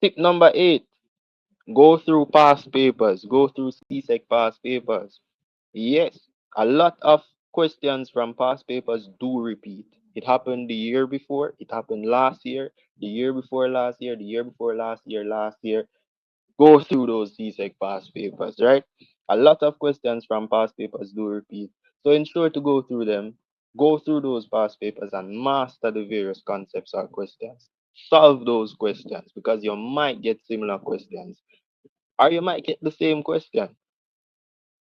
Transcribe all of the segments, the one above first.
Tip number 8, go through past papers. Go through CSEC past papers. Yes, a lot of questions from past papers do repeat. It happened the year before, it happened last year, the year before last year, the year before last year. Go through those CSEC past papers, right? A lot of questions from past papers do repeat. So ensure to go through them, go through those past papers and master the various concepts or questions. Solve those questions because you might get similar questions or you might get the same question.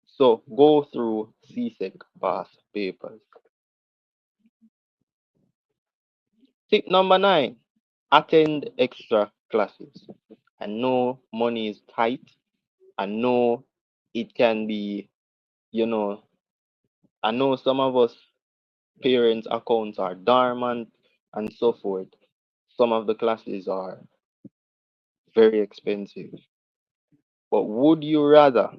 So go through CSEC past papers. Tip number 9, attend extra classes. I know money is tight. I know it can be, you know, I know some of us parents' accounts are dormant and so forth. Some of the classes are very expensive. But would you rather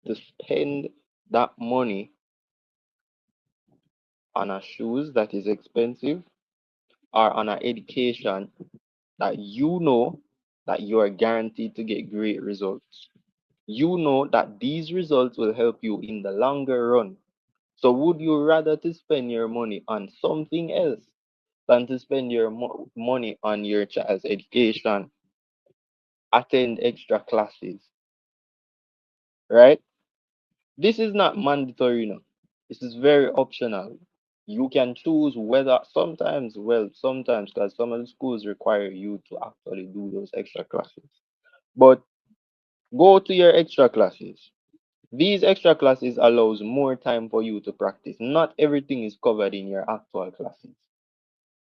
to spend that money on a shoes that is expensive or on an education that you know that you are guaranteed to get great results? You know that these results will help you in the longer run. So would you rather to spend your money on something else than to spend your money on your child's education, attend extra classes, right? This is not mandatory, no. This is very optional. You can choose whether sometimes because some of the schools require you to actually do those extra classes. But go to your extra classes. These extra classes allows more time for you to practice. Not everything is covered in your actual classes.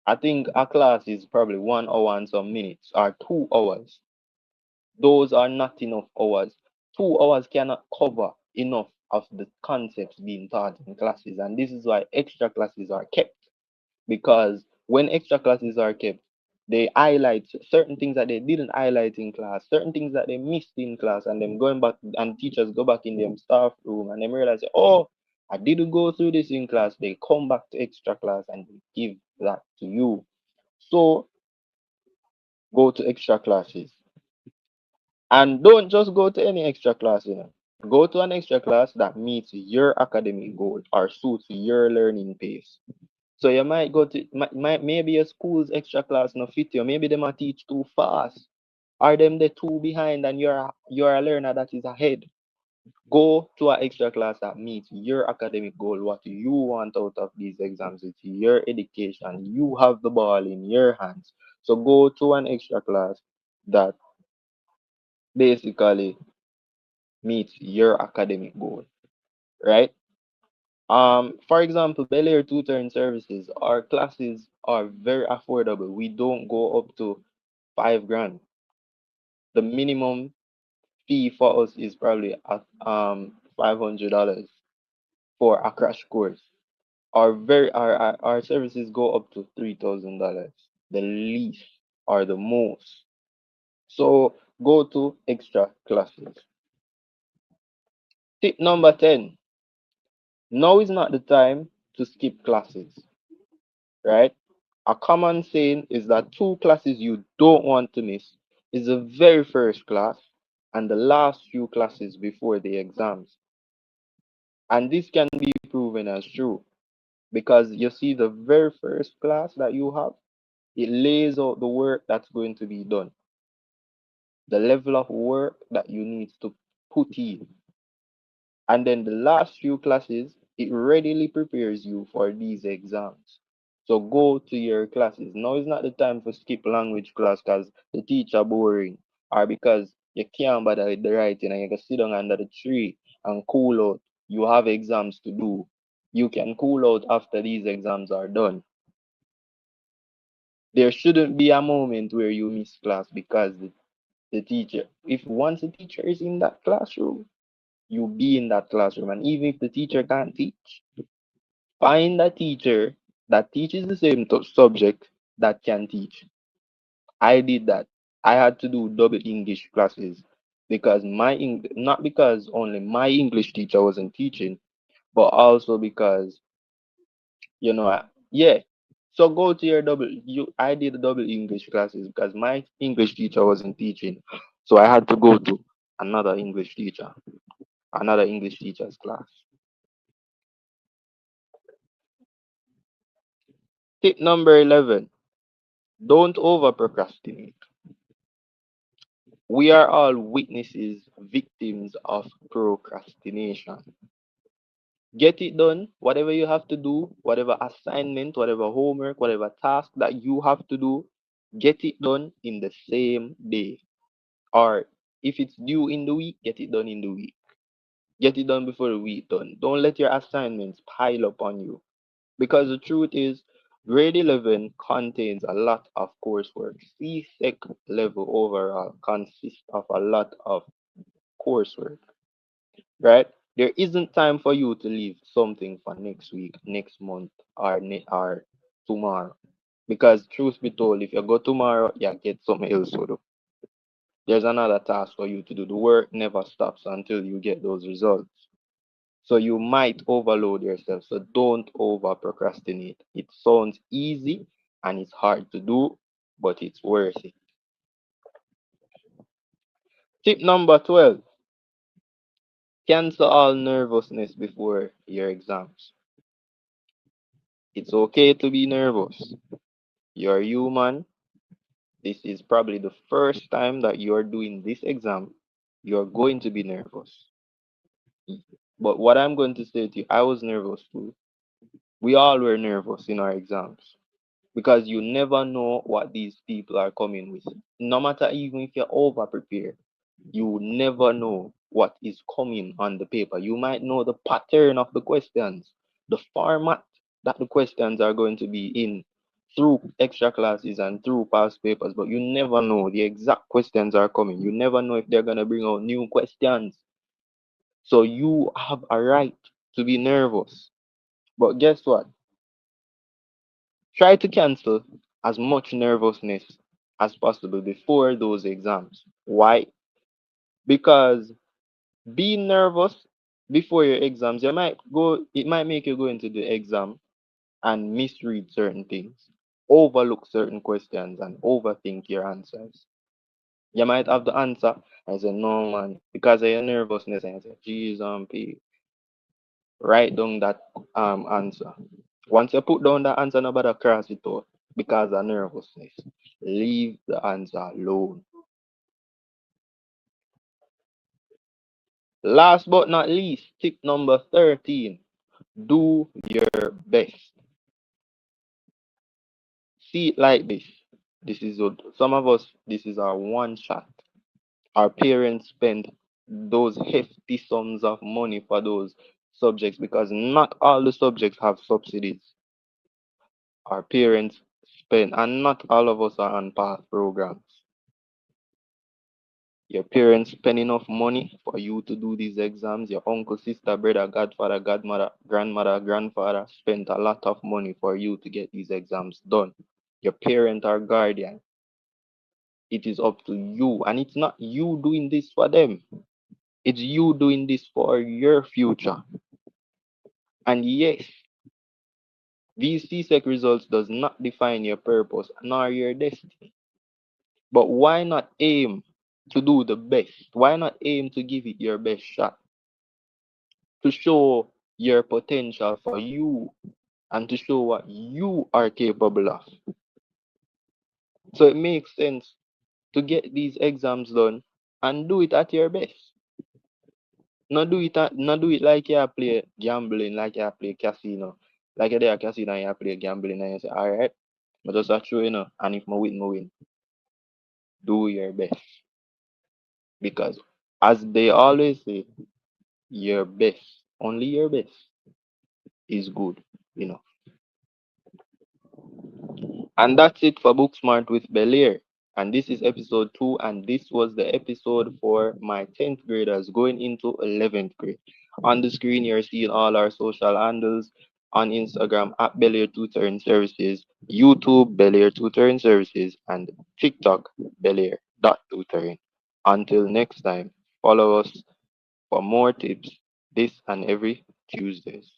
I think a class is probably 1 hour and some minutes or 2 hours. Those are not enough hours. 2 hours cannot cover enough of the concepts being taught in classes, and this is why extra classes are kept. Because when extra classes are kept, they highlight certain things that they didn't highlight in class, certain things that they missed in class, and them going back and teachers go back in them staff room and them realize, oh, I didn't go through this in class. They come back to extra class and they give that to you. So go to extra classes. And don't just go to any extra class, you know. Go to an extra class that meets your academic goal or suits your learning pace. So you might go to maybe your school's extra class no fit you. Maybe them a teach too fast. Or them they too behind and you're a learner that is ahead. Go to an extra class that meets your academic goal, what you want out of these exams. It's your education. You have the ball in your hands. So go to an extra class that basically meets your academic goal, right? For example, Belair tutoring services, our classes are very affordable. We don't go up to 5 grand. The minimum fee for us is probably at $500 for a crash course. Our services go up to $3,000, the least or the most. So go to extra classes. Tip number 10. Now is not the time to skip classes, right? A common saying is that 2 classes you don't want to miss is the very first class and the last few classes before the exams. And this can be proven as true because you see the very first class that you have, it lays out the work that's going to be done, the level of work that you need to put in. And then the last few classes, it readily prepares you for these exams. So go to your classes. Now is not the time for skip language class because the teacher boring or because you can't bother with the writing and you can sit down under the tree and cool out. You have exams to do. You can cool out after these exams are done. There shouldn't be a moment where you miss class because the teacher, if once the teacher is in that classroom, you be in that classroom. And even if the teacher can't teach, find a teacher that teaches the same subject that can teach. I did that. I had to do double English classes because not because only my English teacher wasn't teaching, but also because, yeah, So go to your double. I did double English classes because my English teacher wasn't teaching, so I had to go to another English teacher, another English teacher's class. Tip number 11: don't over procrastinate. We are all witnesses, victims of procrastination. Get it done, whatever you have to do, whatever assignment, whatever homework, whatever task that you have to do, get it done in the same day. Or if it's due in the week, get it done in the week. Get it done before the week done. Don't let your assignments pile up on you. Because the truth is, grade 11 contains a lot of coursework. CSEC level overall consists of a lot of coursework, right? There isn't time for you to leave something for next week, next month, or tomorrow. Because truth be told, if you go tomorrow, you get something else to do. There's another task for you to do. The work never stops until you get those results. So you might overload yourself. So don't over procrastinate. It sounds easy and it's hard to do, but it's worth it. Tip number 12: cancel all nervousness before your exams. It's okay to be nervous. You're human. This is probably the first time that you're doing this exam. You're going to be nervous. But what I'm going to say to you, I was nervous too. We all were nervous in our exams because you never know what these people are coming with. No matter even if you're over prepared, you never know what is coming on the paper. You might know the pattern of the questions, the format that the questions are going to be in through extra classes and through past papers, but you never know the exact questions are coming. You never know if they're going to bring out new questions. So you have a right to be nervous. But guess what? Try to cancel as much nervousness as possible before those exams. Why? Because being nervous before your exams, it might make you go into the exam and misread certain things, overlook certain questions, and overthink your answers. You might have the answer and say, no man, because of your nervousness, and you say, geez, write down that answer. Once you put down the answer, nobody cross it out because of nervousness. Leave the answer alone. Last but not least, tip number 13: do your best. See it like this. Some of us, this is our one shot. Our parents spend those hefty sums of money for those subjects because not all the subjects have subsidies. Our parents spend, and not all of us are on path programs. Your parents spend enough money for you to do these exams. Your uncle, sister, brother, godfather, godmother, grandmother, grandfather spent a lot of money for you to get these exams done. Your parent or guardian. It is up to you. And it's not you doing this for them. It's you doing this for your future. And yes, these CSEC results does not define your purpose nor your destiny. But why not aim to do the best? Why not aim to give it your best shot? To show your potential for you and to show what you are capable of. So it makes sense to get these exams done and do it at your best. Not do it like you play gambling, like you play casino. Like you there at casino and you play gambling and you say, alright, but just a true, and if I win, I win. Do your best. Because as they always say, your best, only your best is good, you know. And that's it for Booksmart with Belair. And this is episode 2, and this was the episode for my 10th graders going into 11th grade. On the screen, you're seeing all our social handles on Instagram at Belair Tutoring Services, YouTube Belair Tutoring Services, and TikTok Belair.tutoring. Until next time, follow us for more tips this and every Tuesdays.